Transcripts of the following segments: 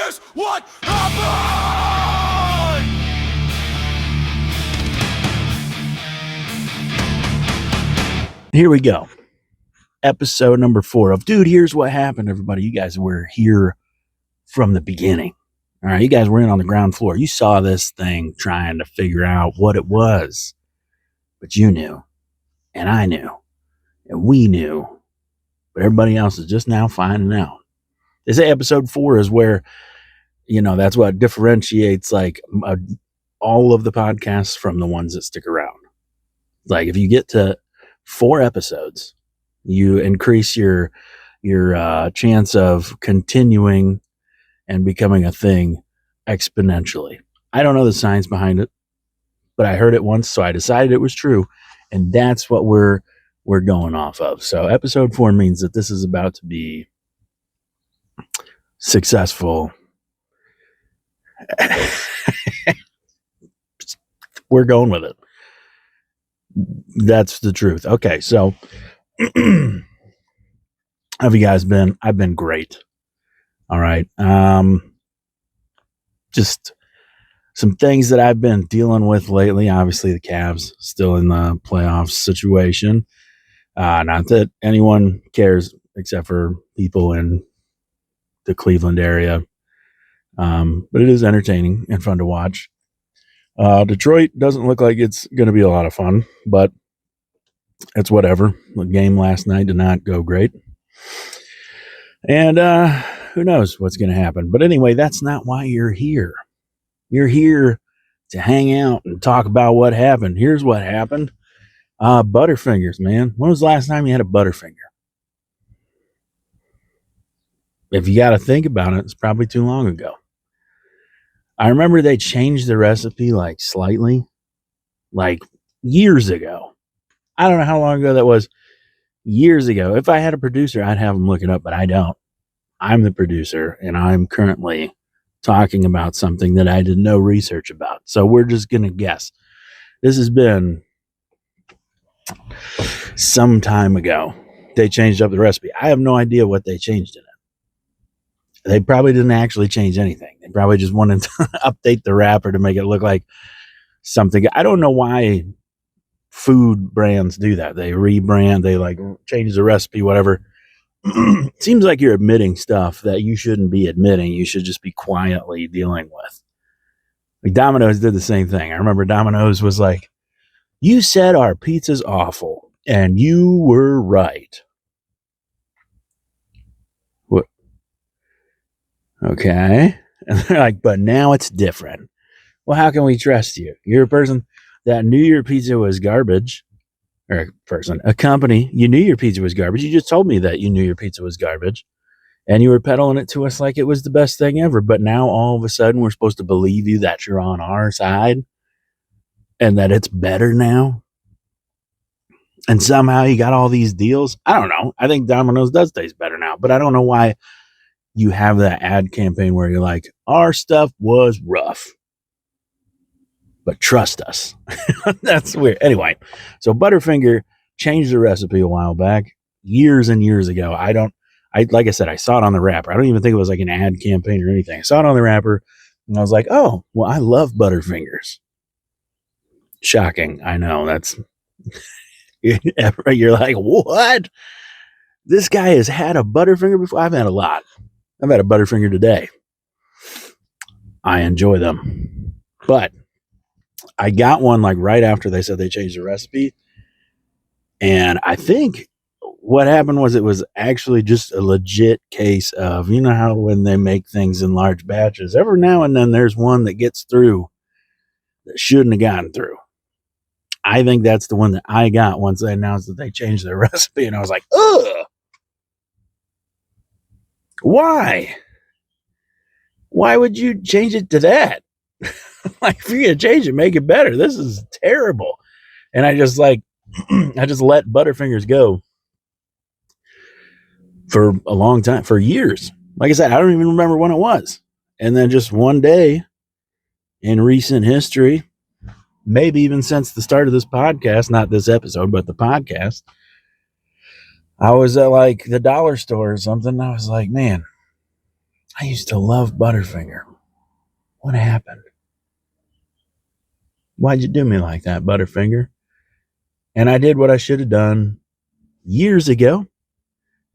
is what happened! Here we go. Episode number 4 of Dude, Here's What Happened, everybody. You guys were here from the beginning. All right, you guys were in on the ground floor. You saw this thing trying to figure out what it was. But you knew, and I knew, and we knew, but everybody else is just now finding out. They say episode 4 is where, that's what differentiates all of the podcasts from the ones that stick around. Like if you get to 4 episodes, you increase your chance of continuing and becoming a thing exponentially. I don't know the science behind it, but I heard it once, so I decided it was true, and that's what we're going off of. So episode 4 means that this is about to be successful. We're going with it. That's the truth. Okay, so how have you guys been? I've been great. All right. Just some things that I've been dealing with lately. Obviously, the Cavs still in the playoffs situation. Not that anyone cares except for people in the Cleveland area. But it is entertaining and fun to watch. Detroit doesn't look like it's going to be a lot of fun, but it's whatever. The game last night did not go great. And who knows what's going to happen. But anyway, that's not why you're here. You're here to hang out and talk about what happened. Here's what happened. Butterfingers, man. When was the last time you had a Butterfinger? If you got to think about it, it's probably too long ago. I remember they changed the recipe slightly, years ago. I don't know how long ago that was. Years ago. If I had a producer, I'd have him look it up, but I don't. I'm the producer, and I'm currently talking about something that I did no research about. So we're just going to guess. This has been some time ago. They changed up the recipe. I have no idea what they changed in it. They probably didn't actually change anything. They probably just wanted to update the wrapper to make it look like something. I don't know why food brands do that. They rebrand, they change the recipe, whatever. Seems like you're admitting stuff that you shouldn't be admitting. You should just be quietly dealing with. Domino's did the same thing. I remember Domino's was like, you said our pizza's awful, and you were right. What? Okay. And they're like, but now it's different. Well, how can we trust you? You're a person that knew your pizza was garbage, or a company, you knew your pizza was garbage. You just told me that you knew your pizza was garbage, and you were peddling it to us like it was the best thing ever. But now all of a sudden we're supposed to believe you that you're on our side and that it's better now. And somehow you got all these deals. I don't know. I think Domino's does taste better now, but I don't know why you have that ad campaign where you're like, our stuff was rough, but trust us. That's weird. Anyway, so Butterfinger changed the recipe a while back, years and years ago. Like I said, I saw it on the wrapper. I don't even think it was like an ad campaign or anything. I saw it on the wrapper and I was like, oh, well, I love Butterfingers. Shocking. I know, that's, you're like, what? This guy has had a Butterfinger before? I've had a lot. I've had a Butterfinger today. I enjoy them. But I got one right after they said they changed the recipe. And I think what happened was it was actually just a legit case of, you know how when they make things in large batches, every now and then there's one that gets through that shouldn't have gotten through. I think that's the one that I got once they announced that they changed their recipe. And I was like, ugh. Why? Why would you change it to that? If you're going to change it, make it better. This is terrible. And I just let Butterfingers go for a long time, for years. Like I said, I don't even remember when it was. And then just one day in recent history, maybe even since the start of this podcast, not this episode, but the podcast, I was at the dollar store or something. I was like, man, I used to love Butterfinger. What happened? Why'd you do me like that, Butterfinger? And I did what I should have done years ago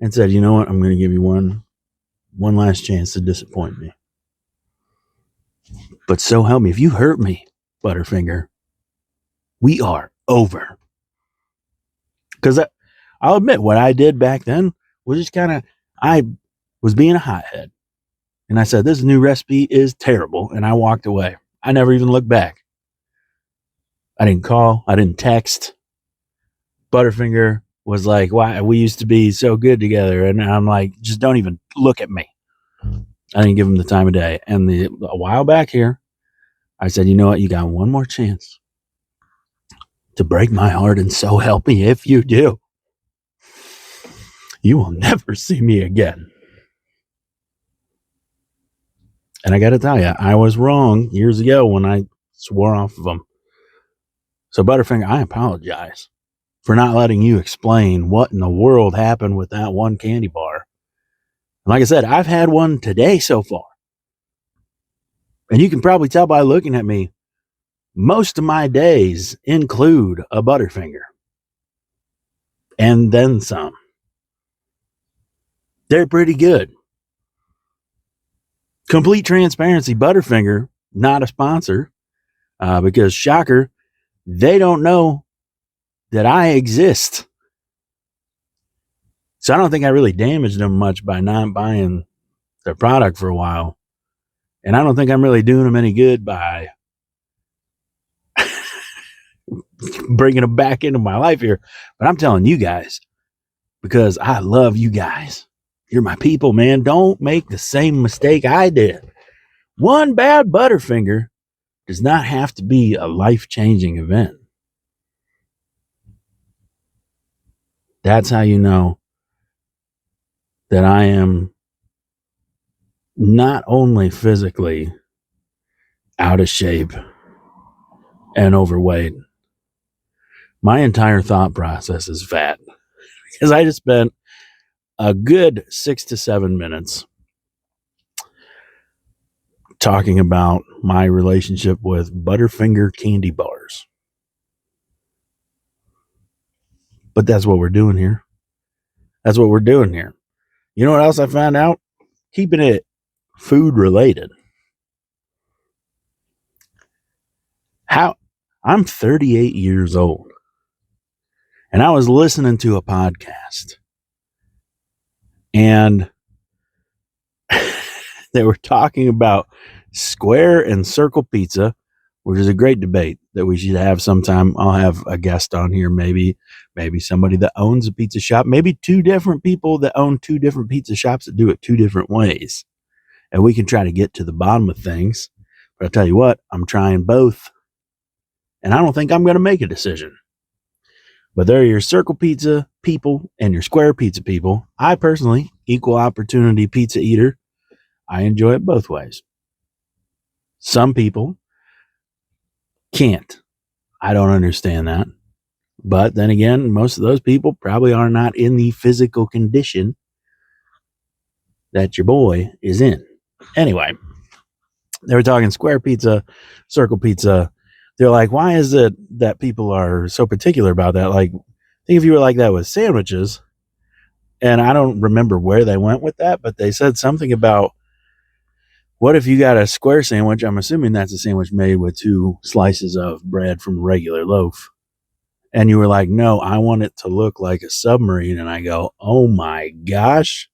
and said, you know what? I'm going to give you one last chance to disappoint me. But so help me, if you hurt me, Butterfinger, we are over. Because I'll admit, what I did back then was just I was being a hothead. And I said, this new recipe is terrible. And I walked away. I never even looked back. I didn't call. I didn't text. Butterfinger was like, why? We used to be so good together. And I'm like, just don't even look at me. I didn't give him the time of day. And a while back here, I said, you know what? You got one more chance to break my heart. And so help me if you do, you will never see me again. And I got to tell you, I was wrong years ago when I swore off of them. So Butterfinger, I apologize for not letting you explain what in the world happened with that one candy bar. And like I said, I've had one today so far. And you can probably tell by looking at me, most of my days include a Butterfinger. And then some. They're pretty good. Complete transparency, Butterfinger, not a sponsor, because shocker, they don't know that I exist. So I don't think I really damaged them much by not buying their product for a while. And I don't think I'm really doing them any good by bringing them back into my life here. But I'm telling you guys, because I love you guys. You're my people, man. Don't make the same mistake I did. One bad Butterfinger does not have to be a life-changing event. That's how you know that I am not only physically out of shape and overweight, my entire thought process is fat. Because I just spent a good 6 to 7 minutes talking about my relationship with Butterfinger candy bars. But that's what we're doing here. That's what we're doing here. You know what else I found out? Keeping it food related. I'm 38 years old. And I was listening to a podcast. And they were talking about square and circle pizza, which is a great debate that we should have sometime. I'll have a guest on here, maybe somebody that owns a pizza shop, maybe two different people that own two different pizza shops that do it two different ways. And we can try to get to the bottom of things. But I'll tell you what, I'm trying both. And I don't think I'm going to make a decision. But there are your circle pizza people and your square pizza people. I personally, equal opportunity pizza eater, I enjoy it both ways. Some people can't. I don't understand that. But then again, most of those people probably are not in the physical condition that your boy is in. Anyway, they were talking square pizza, circle pizza. They're like, why is it that people are so particular about that? Like, think if you were like that with sandwiches. And I don't remember where they went with that, but they said something about, what if you got a square sandwich? I'm assuming that's a sandwich made with two slices of bread from a regular loaf. And you were like, no, I want it to look like a submarine. And I go, oh my gosh.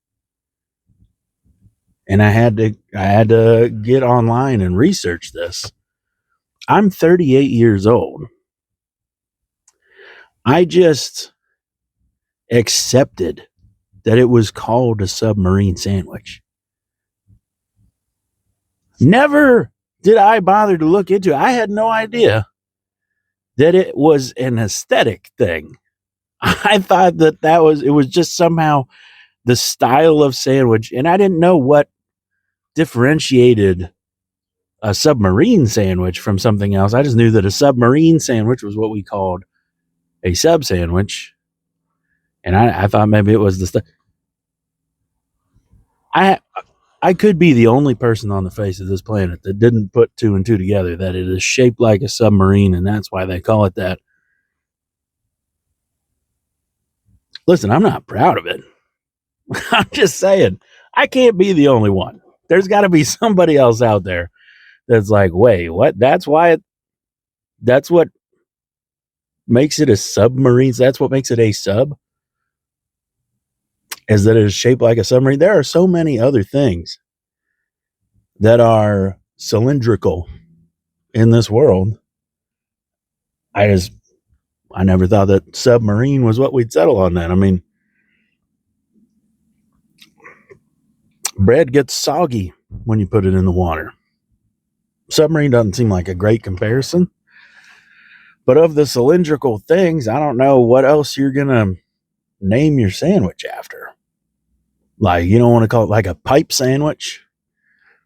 And I had to get online and research this. I'm 38 years old. I just accepted that it was called a submarine sandwich. Never did I bother to look into it. I had no idea that it was an aesthetic thing. I thought it was just somehow the style of sandwich. And I didn't know what differentiated a submarine sandwich from something else. I just knew that a submarine sandwich was what we called a sub sandwich. And I thought maybe it was the stuff. I I could be the only person on the face of this planet that didn't put two and two together, that it is shaped like a submarine, and that's why they call it that. Listen, I'm not proud of it. I'm just saying, I can't be the only one. There's got to be somebody else out there that's like, wait, what? That's what makes it a submarine. That's what makes it a sub, is that it is shaped like a submarine. There are so many other things that are cylindrical in this world. I never thought that submarine was what we'd settle on then. I mean, bread gets soggy when you put it in the water. Submarine doesn't seem like a great comparison. But of the cylindrical things, I don't know what else you're going to name your sandwich after. Like, you don't want to call it like a pipe sandwich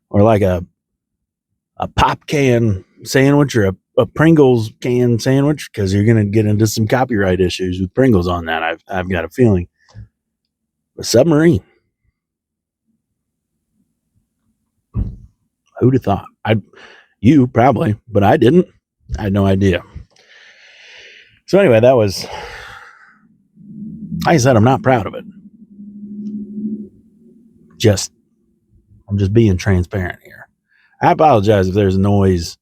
or like a pop can sandwich or a Pringles can sandwich, because you're going to get into some copyright issues with Pringles on that. I've got a feeling. A submarine. Who'd have thought? You probably, but I didn't. I had no idea. So anyway, that was, like I said, I'm not proud of it. I'm just being transparent here. I apologize if there's noise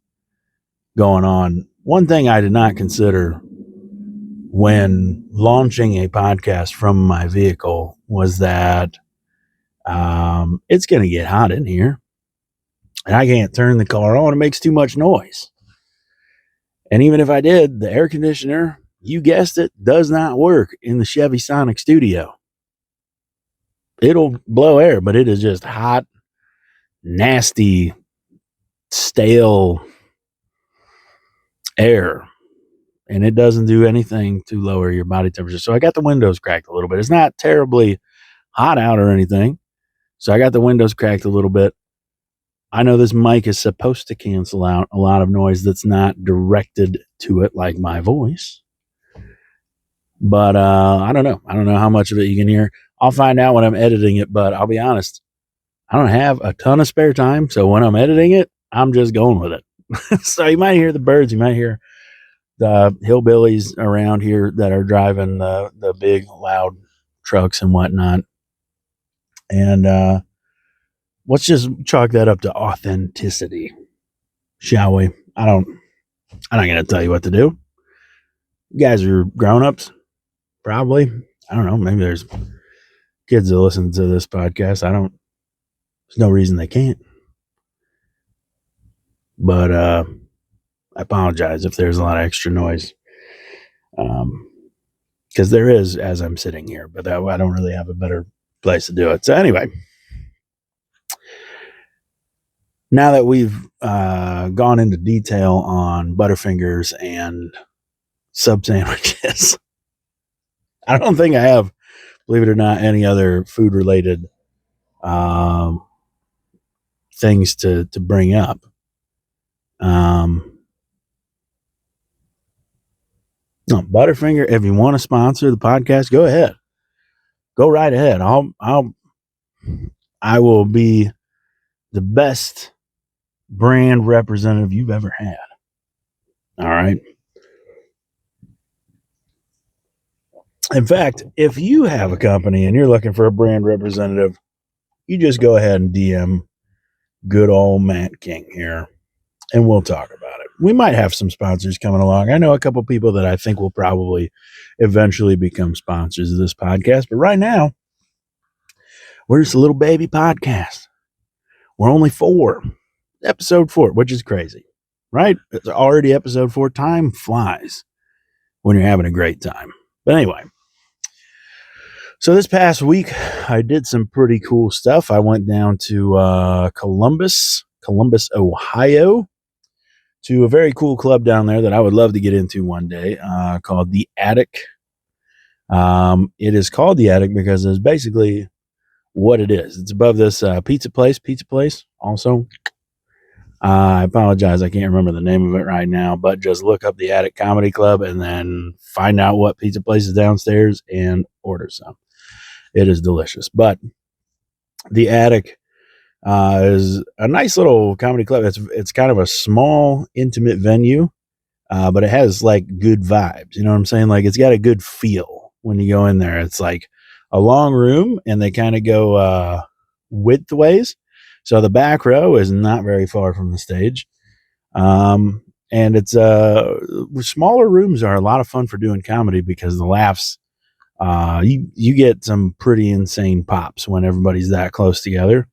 going on. One thing I did not consider when launching a podcast from my vehicle was that it's going to get hot in here, and I can't turn the car on. It makes too much noise. And even if I did, the air conditioner, you guessed it, does not work in the Chevy Sonic Studio. It'll blow air, but it is just hot, nasty, stale air. And it doesn't do anything to lower your body temperature. So I got the windows cracked a little bit. It's not terribly hot out or anything. So I got the windows cracked a little bit. I know this mic is supposed to cancel out a lot of noise that's not directed to it, like my voice. But I don't know. I don't know how much of it you can hear. I'll find out when I'm editing it, but I'll be honest, I don't have a ton of spare time. So when I'm editing it, I'm just going with it. So you might hear the birds. You might hear the hillbillies around here that are driving the big, loud trucks and whatnot. And let's just chalk that up to authenticity, shall we? I'm not going to tell you what to do. You guys are grown-ups, probably. I don't know. Maybe there's kids that listen to this podcast. There's no reason they can't. But I apologize if there's a lot of extra noise. Because there is as I'm sitting here, but I don't really have a better place to do it. So anyway, now that we've gone into detail on Butterfingers and sub sandwiches, I don't think I have, believe it or not, any other food related things to bring up. No, Butterfinger, if you want to sponsor the podcast, go ahead. Go right ahead. I will be the best brand representative you've ever had. All right. In fact, if you have a company and you're looking for a brand representative, you just go ahead and DM good old Matt King here, and we'll talk about it. We might have some sponsors coming along. I know a couple people that I think will probably eventually become sponsors of this podcast, but right now, we're just a little baby podcast. We're only episode 4, which is crazy, right? It's already episode 4. Time flies when you're having a great time. But anyway, so this past week, I did some pretty cool stuff. I went down to Columbus, Ohio, to a very cool club down there that I would love to get into one day, called The Attic. It is called The Attic because it's basically what it is. It's above this pizza place also. I apologize, I can't remember the name of it right now, but just look up The Attic Comedy Club and then find out what pizza place is downstairs and order some. It is delicious. But The Attic is a nice little comedy club. It's kind of a small, intimate venue, but it has like good vibes. You know what I'm saying? Like it's got a good feel when you go in there. It's like a long room, and they kind of go widthways. So the back row is not very far from the stage. And it's smaller rooms are a lot of fun for doing comedy because the laughs, you get some pretty insane pops when everybody's that close together.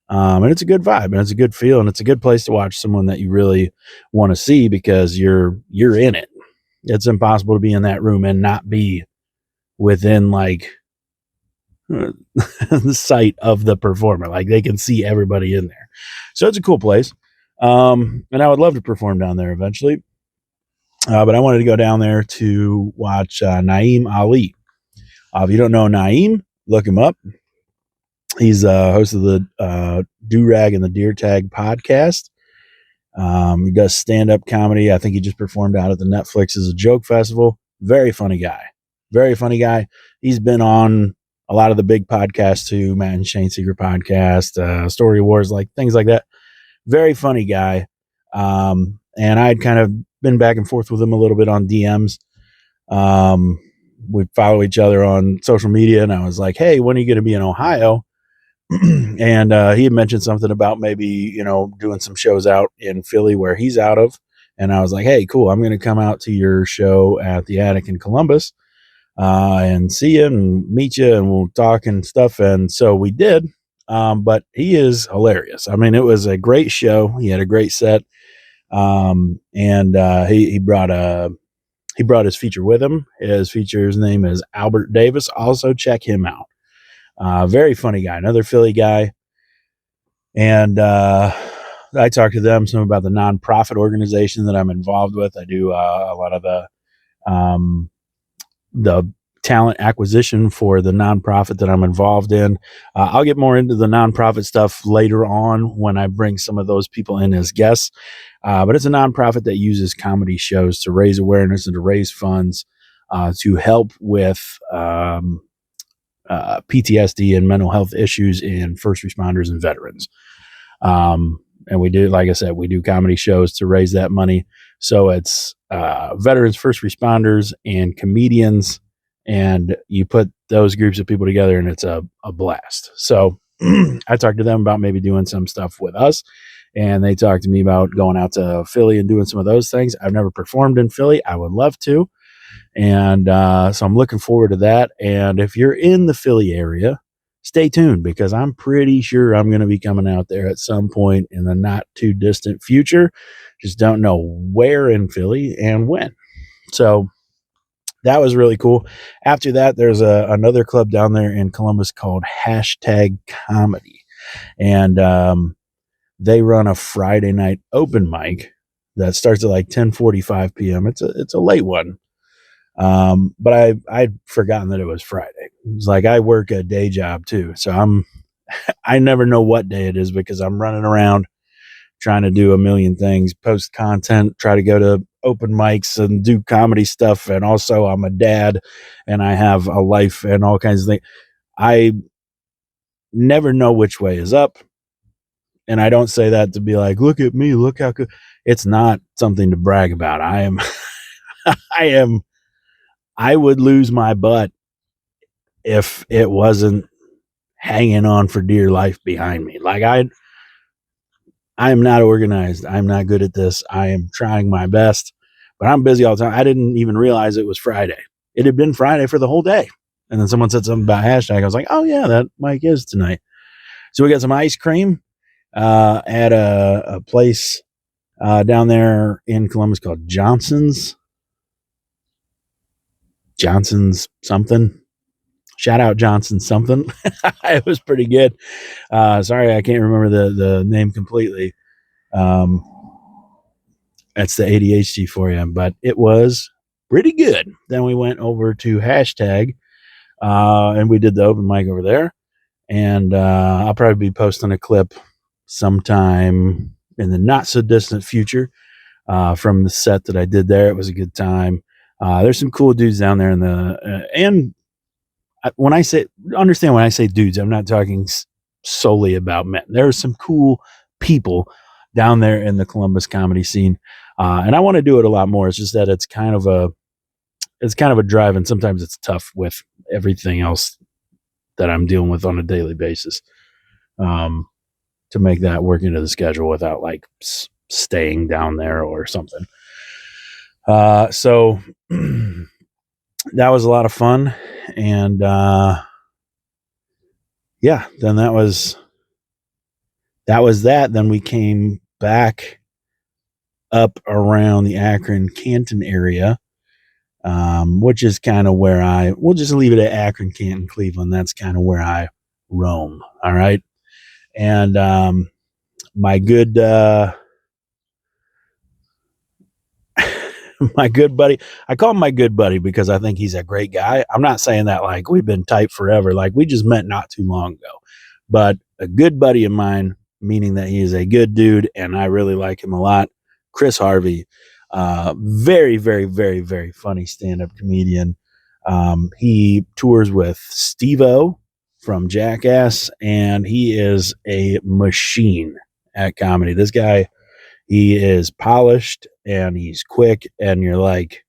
And it's a good vibe, and it's a good feel, and it's a good place to watch someone that you really want to see because you're in it. It's impossible to be in that room and not be within like the sight of the performer. Like they can see everybody in there. So it's a cool place. And I would love to perform down there eventually. But I wanted to go down there to watch Naeem Ali. If you don't know Naeem, look him up. He's host of the Do Rag and the Deer Tag podcast. He does stand-up comedy. I think he just performed out at the Netflix as a joke festival. Very funny guy. Very funny guy. He's been on a lot of the big podcasts too, Matt and Shane Secret podcast, Story Wars, like things like that. Very funny guy. And I'd kind of been back and forth with him a little bit on DMs. We follow each other on social media, and I was like, hey, when are you going to be in Ohio? And he had mentioned something about maybe, doing some shows out in Philly where he's out of. And I was like, hey, cool, I'm going to come out to your show at the Attic in Columbus and see you and meet you, and we'll talk and stuff. And so we did. But he is hilarious. I mean, it was a great show. He had a great set. And he brought his feature with him. His feature's name is Albert Davis. Also check him out. Very funny guy, another Philly guy. And I talked to them some about the nonprofit organization that I'm involved with. I do a lot of the talent acquisition for the nonprofit that I'm involved in. I'll get more into the nonprofit stuff later on when I bring some of those people in as guests. But it's a nonprofit that uses comedy shows to raise awareness and to raise funds to help with PTSD and mental health issues in first responders and veterans. And we do, like I said, we do comedy shows to raise that money. So it's veterans, first responders, and comedians. And you put those groups of people together, and it's a blast. So I talked to them about maybe doing some stuff with us. And they talked to me about going out to Philly and doing some of those things. I've never performed in Philly. I would love to. And so I'm looking forward to that. And if you're in the Philly area, stay tuned because I'm pretty sure I'm going to be coming out there at some point in the not too distant future. Just don't know where in Philly and when. So that was really cool. After that, there's another club down there in Columbus called Hashtag Comedy. And they run a Friday night open mic that starts at like 10:45 p.m. It's a late one. But I'd forgotten that it was Friday. It's like I work a day job too. So I never know what day it is because I'm running around trying to do a million things, post content, try to go to open mics and do comedy stuff. And also I'm a dad and I have a life and all kinds of things. I never know which way is up. And I don't say that to be like, look at me, look how good. It's not something to brag about. I would lose my butt if it wasn't hanging on for dear life behind me. Like I am not organized. I'm not good at this. I am trying my best, but I'm busy all the time. I didn't even realize it was Friday. It had been Friday for the whole day. And then someone said something about hashtag. I was like, oh yeah, that mic is tonight. So we got some ice cream at a place down there in Columbus called Johnson's something. Shout out Johnson something. It was pretty good. Sorry, I can't remember the name completely. That's the ADHD for you, but it was pretty good. Then we went over to hashtag, and we did the open mic over there. And I'll probably be posting a clip sometime in the not so distant future from the set that I did there. It was a good time. There's some cool dudes down there in the and when I say dudes, I'm not talking solely about men. There are some cool people down there in the Columbus comedy scene. And I want to do it a lot more. It's just that it's kind of a drive, and sometimes it's tough with everything else that I'm dealing with on a daily basis. To make that work into the schedule without like staying down there or something. So that was a lot of fun. And yeah, then that was that. Then we came back up around the Akron Canton area, which is kind of where we'll just leave it at Akron, Canton, Cleveland. That's kind of where I roam. All right. And my good my good buddy, I call him my good buddy because I think he's a great guy. I'm not saying that like we've been tight forever, like we just met not too long ago, but a good buddy of mine, meaning that he is a good dude and I really like him a lot. Chris Harvey, very, very, very, very funny stand-up comedian. He tours with Steve-O from Jackass, and he is a machine at comedy. This guy, he is polished and he's quick, and you're like,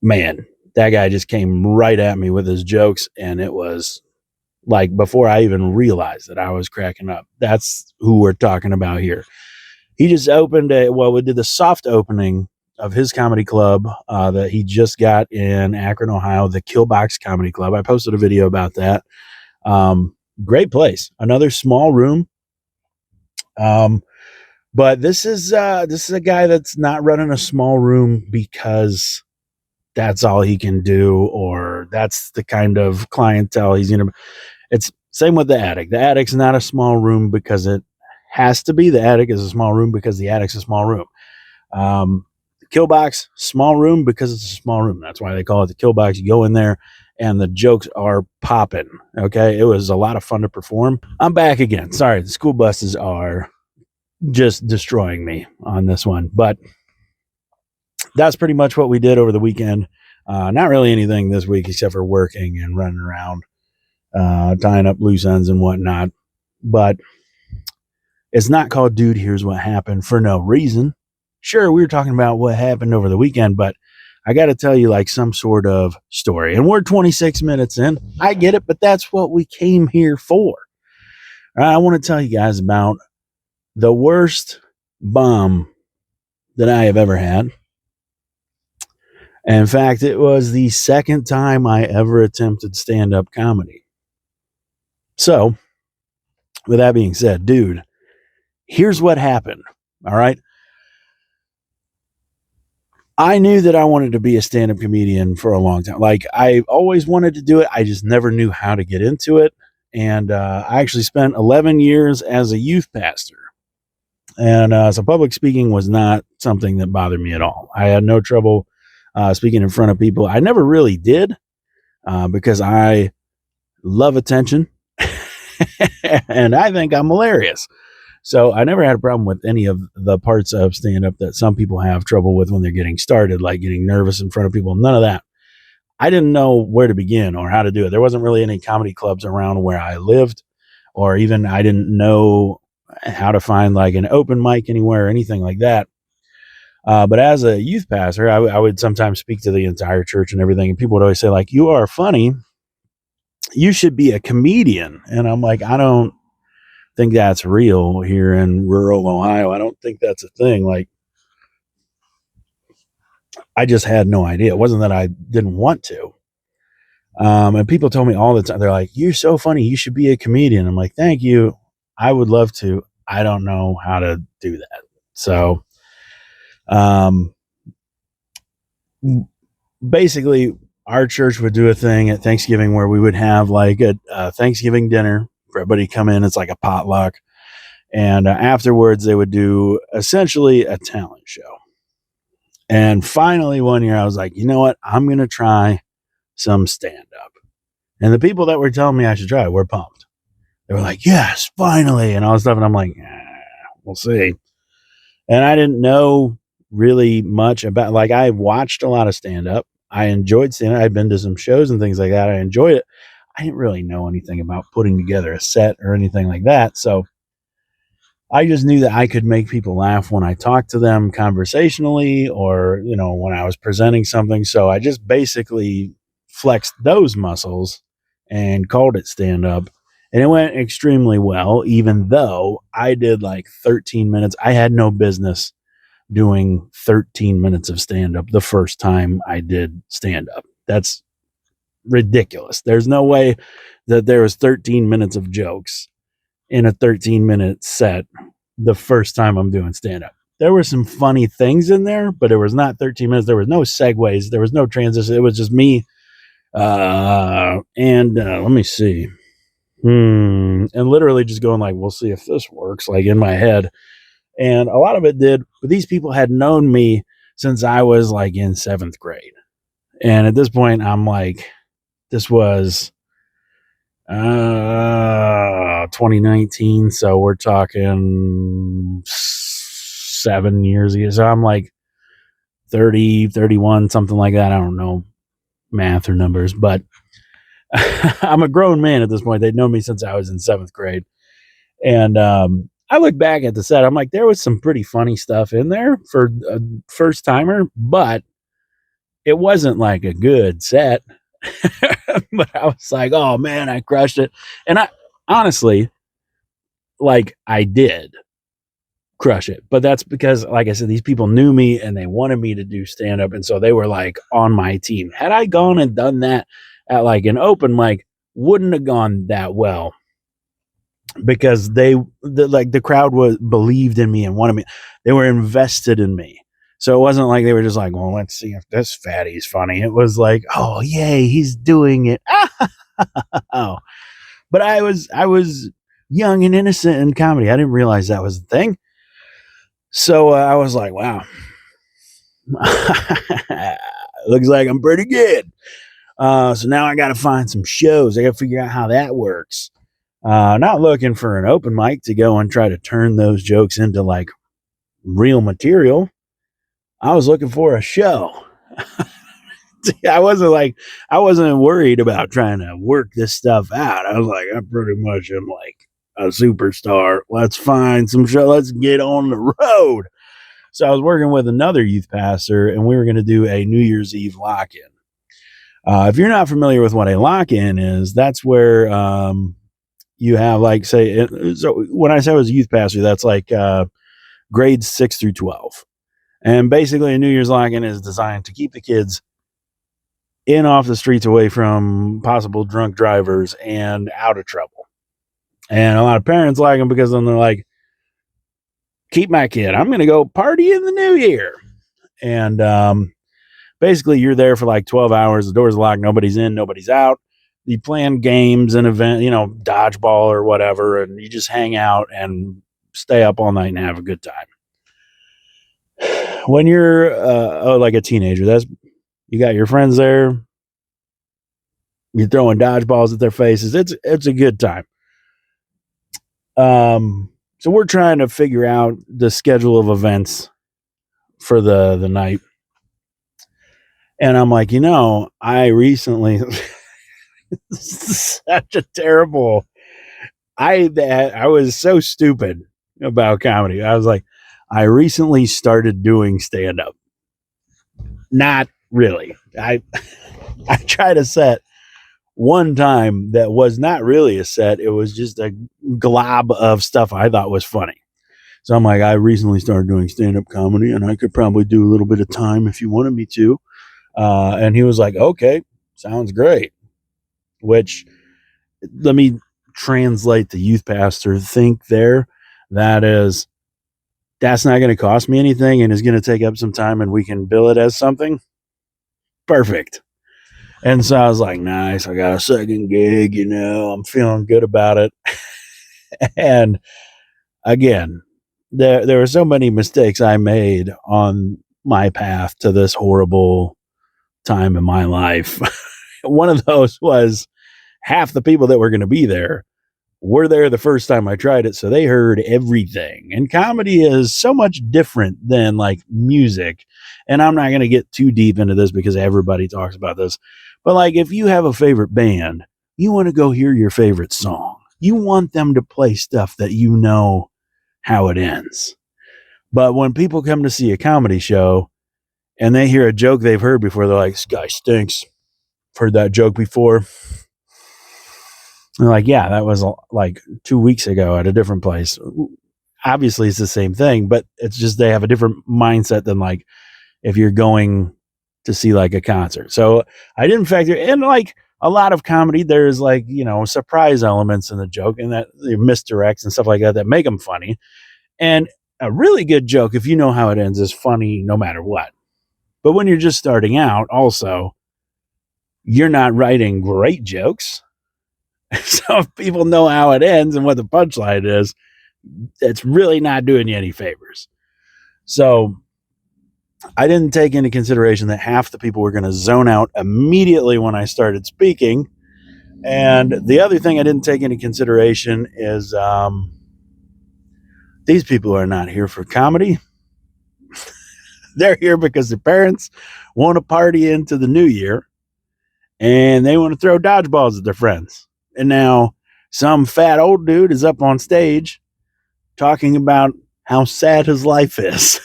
man, that guy just came right at me with his jokes, and it was like before I even realized that I was cracking up. That's who we're talking about here. He just opened we did the soft opening of his comedy club that he just got in Akron, Ohio, the Killbox Comedy Club. I posted a video about that. Great place. Another small room. But this is a guy that's not running a small room because that's all he can do, or that's the kind of clientele he's going to. It's same with the Attic. The Attic's not a small room because it has to be. The Attic is a small room because the Attic's a small room. Killbox, small room because it's a small room. That's why they call it the Killbox. You go in there and the jokes are popping. Okay. It was a lot of fun to perform. I'm back again. Sorry. The school buses are just destroying me on this one, but that's pretty much what we did over the weekend. Not really anything this week except for working and running around, tying up loose ends and whatnot. But it's not called Dude, Here's What Happened for no reason. Sure, we were talking about what happened over the weekend, but I got to tell you like some sort of story. And we're 26 minutes in. I get it, but that's what we came here for. I want to tell you guys about the worst bum that I have ever had. In fact, it was the second time I ever attempted stand-up comedy. So, with that being said, dude, here's what happened. All right. I knew that I wanted to be a stand-up comedian for a long time. Like, I always wanted to do it. I just never knew how to get into it. And I actually spent 11 years as a youth pastor. And so public speaking was not something that bothered me at all. I had no trouble speaking in front of people. I never really did because I love attention and I think I'm hilarious. So I never had a problem with any of the parts of stand-up that some people have trouble with when they're getting started, like getting nervous in front of people. None of that. I didn't know where to begin or how to do it. There wasn't really any comedy clubs around where I lived, or even I didn't know how to find like an open mic anywhere or anything like that. But as a youth pastor, I would sometimes speak to the entire church and everything. And people would always say like, you are funny. You should be a comedian. And I'm like, I don't think that's real here in rural Ohio. I don't think that's a thing. Like, I just had no idea. It wasn't that I didn't want to. And people told me all the time, they're like, you're so funny. You should be a comedian. I'm like, thank you. I would love to. I don't know how to do that. So, basically our church would do a thing at Thanksgiving where we would have like a Thanksgiving dinner for everybody to come in. It's like a potluck. And afterwards they would do essentially a talent show. And finally one year I was like, you know what? I'm going to try some stand up. And the people that were telling me I should try it were pumped. They were like, yes, finally. And all this stuff. And I'm like, we'll see. And I didn't know really much about, like, I watched a lot of stand up. I enjoyed stand up. I've been to some shows and things like that. I enjoyed it. I didn't really know anything about putting together a set or anything like that. So I just knew that I could make people laugh when I talked to them conversationally or, when I was presenting something. So I just basically flexed those muscles and called it stand up. And it went extremely well, even though I did like 13 minutes. I had no business doing 13 minutes of stand up the first time I did stand up. That's ridiculous. There's no way that there was 13 minutes of jokes in a 13-minute set the first time I'm doing stand up. There were some funny things in there, but it was not 13 minutes. There was no segues. There was no transition. It was just me. And let me see. And literally just going like, we'll see if this works, like in my head. And a lot of it did. But these people had known me since I was like in 7th grade. And at this point, I'm like, this was 2019, so we're talking 7 years ago. So I'm like 30, 31, something like that. I don't know math or numbers, but I'm a grown man at this point. They'd known me since I was in 7th grade. And I look back at the set, I'm like, there was some pretty funny stuff in there for a first timer, but it wasn't like a good set. But I was like, oh man, I crushed it. And I honestly, like, I did crush it. But that's because, like I said, these people knew me and they wanted me to do stand up. And so they were like on my team. Had I gone and done that at like an open mic, wouldn't have gone that well because the crowd believed in me and wanted me. They were invested in me. So it wasn't like they were just like, well, let's see if this fatty's funny. It was like, oh, yay, he's doing it. Oh, but I was young and innocent in comedy. I didn't realize that was the thing. So I was like, wow, looks like I'm pretty good. So now I got to find some shows. I got to figure out how that works. Not looking for an open mic to go and try to turn those jokes into like real material. I was looking for a show. I wasn't worried about trying to work this stuff out. I was like, I pretty much am like a superstar. Let's find some show. Let's get on the road. So I was working with another youth pastor and we were going to do a New Year's Eve lock-in. If you're not familiar with what a lock-in is, that's where you have like, say, so when I say I was a youth pastor, that's like grades 6 through 12. And basically a New Year's lock-in is designed to keep the kids in off the streets, away from possible drunk drivers and out of trouble. And a lot of parents like them because then they're like, keep my kid. I'm going to go party in the new year. And basically you're there for like 12 hours. The door's locked. Nobody's in, nobody's out. You plan games and event, dodgeball or whatever. And you just hang out and stay up all night and have a good time. When you're like a teenager, you got your friends there. You're throwing dodgeballs at their faces. It's a good time. So we're trying to figure out the schedule of events for the night. And I'm like, I recently such a terrible. I was so stupid about comedy. I was like, I recently started doing stand up. Not really. I tried a set one time that was not really a set. It was just a glob of stuff I thought was funny. So I'm like, I recently started doing stand-up comedy and I could probably do a little bit of time if you wanted me to. And he was like, okay, sounds great. Which, let me translate the youth pastor think there. That's not going to cost me anything and is going to take up some time and we can bill it as something. Perfect. And so I was like, nice, I got a second gig, I'm feeling good about it. And again, there were so many mistakes I made on my path to this horrible time in my life. One of those was half the people that were going to be there were there the first time I tried it. So they heard everything. And comedy is so much different than like music. And I'm not going to get too deep into this because everybody talks about this. But like, if you have a favorite band, You want to go hear your favorite song. You want them to play stuff that you know how it ends. But when people come to see a comedy show and they hear a joke they've heard before, they're like, this guy stinks. Heard that joke before. And like, yeah, that was like 2 weeks ago at a different place. Obviously, it's the same thing, but it's just they have a different mindset than like if you're going to see like a concert. So I didn't factor in like a lot of comedy. There's like, surprise elements in the joke and that misdirects and stuff like that make them funny. And a really good joke, if you know how it ends, is funny no matter what. But when you're just starting out, also, you're not writing great jokes. So if people know how it ends and what the punchline is, it's really not doing you any favors. So I didn't take into consideration that half the people were going to zone out immediately when I started speaking. And the other thing I didn't take into consideration is these people are not here for comedy. They're here because their parents want to party into the new year and they want to throw dodgeballs at their friends. And now some fat old dude is up on stage talking about how sad his life is.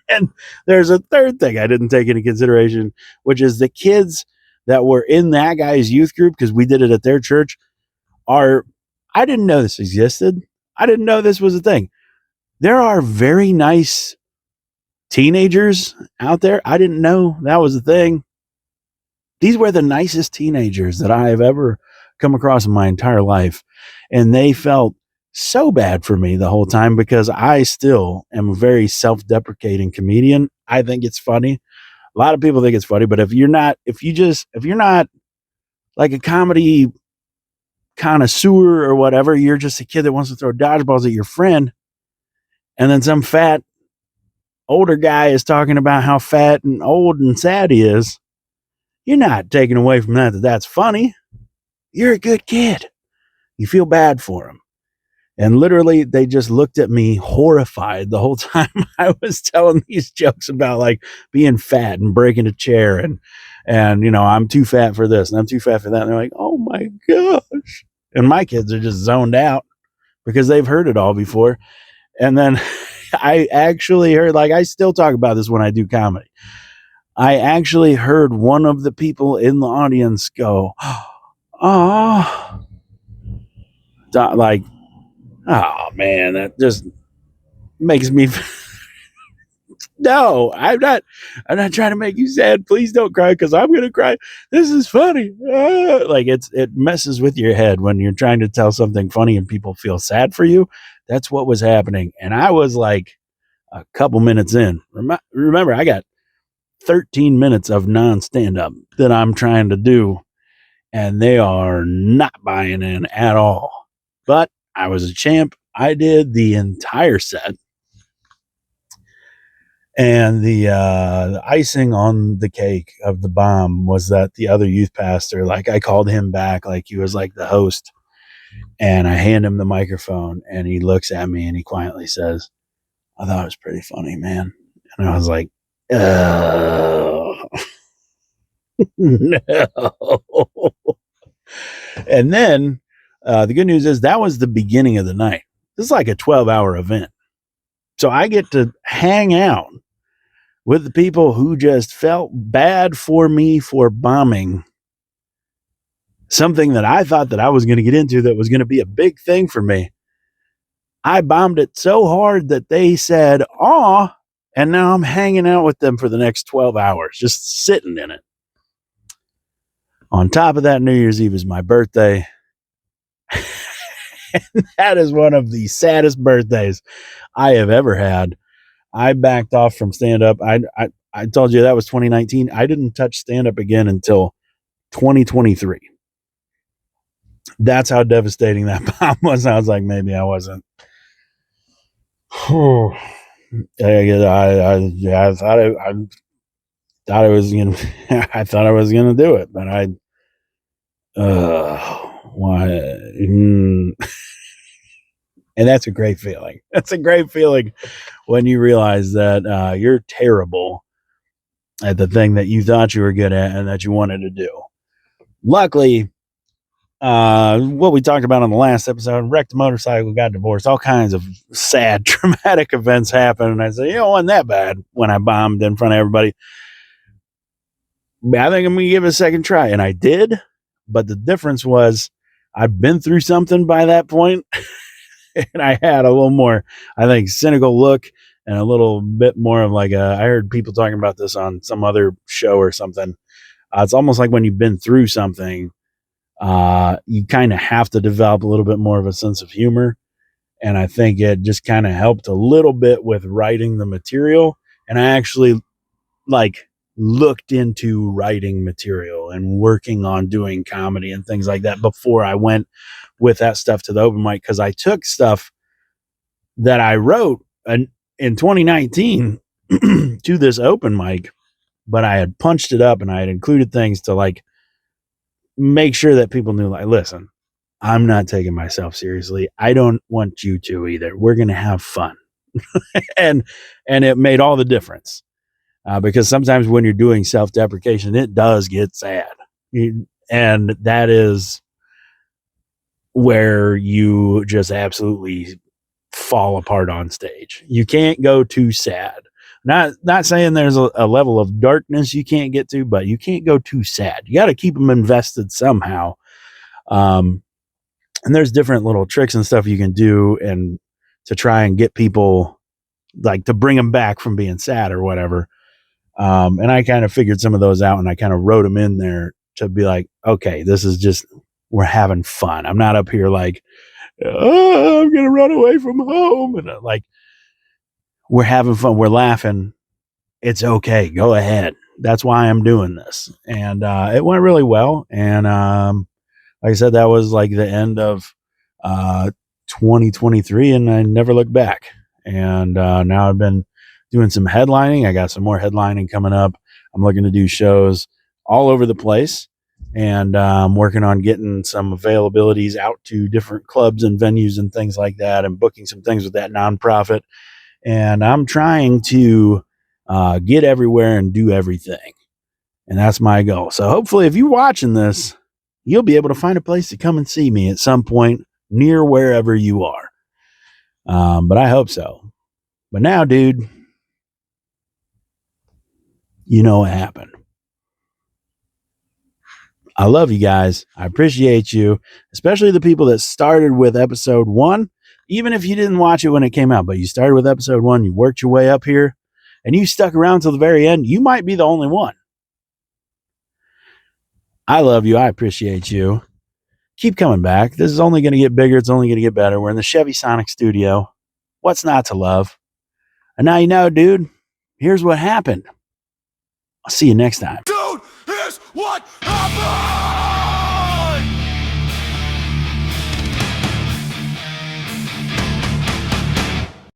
And there's a third thing I didn't take into consideration, which is the kids that were in that guy's youth group, because we did it at their church, I didn't know this existed. I didn't know this was a thing. There are very nice teenagers out there. I didn't know that was a thing. These were the nicest teenagers that I have ever come across in my entire life. And they felt so bad for me the whole time because I still am a very self-deprecating comedian. I think it's funny. A lot of people think it's funny, but if you're not like a comedy connoisseur or whatever, you're just a kid that wants to throw dodgeballs at your friend. And then some fat older guy is talking about how fat and old and sad he is. You're not taking away from that that's funny. You're a good kid. You feel bad for him. And literally, they just looked at me horrified the whole time I was telling these jokes about like being fat and breaking a chair and I'm too fat for this and I'm too fat for that. And they're like, oh my gosh. And my kids are just zoned out because they've heard it all before. And then I actually heard, like, I still talk about this when I do comedy. I actually heard one of the people in the audience go, oh, like, oh man, that just makes me. No, I'm not trying to make you sad. Please don't cry because I'm going to cry. This is funny. Like it messes with your head when you're trying to tell something funny and people feel sad for you. That's what was happening. And I was like a couple minutes in. Remember, I got 13 minutes of non-stand-up that I'm trying to do. And they are not buying in at all. But I was a champ. I did the entire set. And the icing on the cake of the bomb was that the other youth pastor, like I called him back, like he was like the host. And I hand him the microphone and he looks at me and he quietly says, I thought it was pretty funny, man. And I was like, oh, no. And then the good news is that was the beginning of the night. This is like a 12-hour event. So I get to hang out with the people who just felt bad for me for bombing something that I thought that I was going to get into that was going to be a big thing for me. I bombed it so hard that they said, aw, and now I'm hanging out with them for the next 12 hours, just sitting in it. On top of that, New Year's Eve is my birthday. And that is one of the saddest birthdays I have ever had. I backed off from stand-up. I told you that was 2019. I didn't touch stand-up again until 2023. That's how devastating that bomb was. I was like, maybe I wasn't. I thought I was gonna. I thought I was gonna do it, but why? And that's a great feeling. That's a great feeling when you realize that you're terrible at the thing that you thought you were good at and that you wanted to do. Luckily, what we talked about on the last episode, wrecked a motorcycle, got divorced, all kinds of sad, traumatic events happened. And I said, it wasn't that bad when I bombed in front of everybody. I think I'm going to give it a second try. And I did. But the difference was I've been through something by that point, and I had a little more, I think, cynical look and a little bit more of like I heard people talking about this on some other show or something. It's almost like when you've been through something, you kind of have to develop a little bit more of a sense of humor. And I think it just kind of helped a little bit with writing the material. And I actually like looked into writing material and working on doing comedy and things like that before I went with that stuff to the open mic, because I took stuff that I wrote in 2019 to this open mic, but I had punched it up and I had included things to like make sure that people knew, like, listen, I'm not taking myself seriously. I don't want you to either. We're going to have fun. and it made all the difference. Because sometimes when you're doing self-deprecation, it does get sad. And that is where you just absolutely fall apart on stage. You can't go too sad. Not saying there's a level of darkness you can't get to, but you can't go too sad. You got to keep them invested somehow. And there's different little tricks and stuff you can do and to try and get people, like, to bring them back from being sad or whatever. And I kind of figured some of those out, and I kind of wrote them in there to be like, okay, this is just, we're having fun. I'm not up here like, oh, I'm going to run away from home. And like, we're having fun. We're laughing. It's okay. Go ahead. That's why I'm doing this. And it went really well. And like I said, that was like the end of 2023, and I never looked back. And now I've been doing some headlining. I got some more headlining coming up. I'm looking to do shows all over the place, and I'm working on getting some availabilities out to different clubs and venues and things like that, and booking some things with that nonprofit. And I'm trying to get everywhere and do everything. And that's my goal. So hopefully if you're watching this, you'll be able to find a place to come and see me at some point near wherever you are. But I hope so. But now, dude, you know what happened. I love you guys. I appreciate you, especially the people that started with episode 1. Even if you didn't watch it when it came out, but you started with episode 1, you worked your way up here, and you stuck around till the very end. You might be the only one. I love you. I appreciate you. Keep coming back. This is only going to get bigger. It's only going to get better. We're in the Chevy Sonic studio. What's not to love? And now you know, dude, here's what happened. I'll see you next time. Dude, here's what happened!